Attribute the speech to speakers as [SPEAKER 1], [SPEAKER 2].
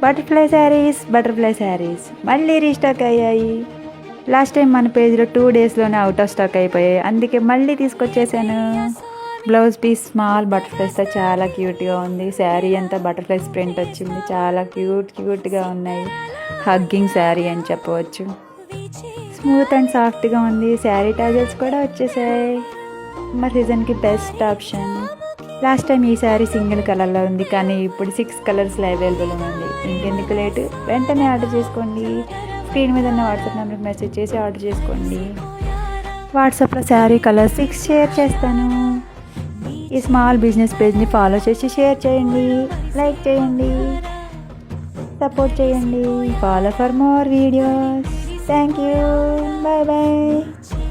[SPEAKER 1] Butterfly saris మళ్ళీ restock అయ్యాయి. Last time మన పేజ్లో 2 డేస్లోనే అవుట్ ఆఫ్ స్టాక్ అయిపోయాయి, అందుకే మళ్ళీ తీసుకొచ్చేసాను. బ్లౌజ్ పీస్ స్మాల్ బటర్ఫ్లైస్తో చాలా క్యూట్గా ఉంది. శారీ అంతా బటర్ఫ్లైస్ ప్రింట్ వచ్చింది, చాలా క్యూట్గా ఉన్నాయి. హగ్గింగ్ శారీ అని చెప్పవచ్చు. స్మూత్ అండ్ సాఫ్ట్గా ఉంది. శారీ టాజల్స్ కూడా వచ్చేసాయి. సమ్మర్ సీజన్కి బెస్ట్ ఆప్షన్. లాస్ట్ టైం ఈ శారీ సింగిల్ కలర్లో ఉంది, కానీ ఇప్పుడు 6 కలర్స్లో అవైలబుల్ ఉంది. ఇంకెందుకు లేటు, వెంటనే ఆర్డర్ చేసుకోండి. స్క్రీన్ మీద ఉన్న వాట్సాప్ నెంబర్కి మెసేజ్ చేసి ఆర్డర్ చేసుకోండి. వాట్సాప్లో శారీ కలర్ 6 షేర్ చేస్తాను. ఈ స్మాల్ బిజినెస్ పేజ్ని ఫాలో చేసి షేర్ చేయండి, లైక్ చేయండి, సపోర్ట్ చేయండి. Follow for more videos. Thank you. Bye bye.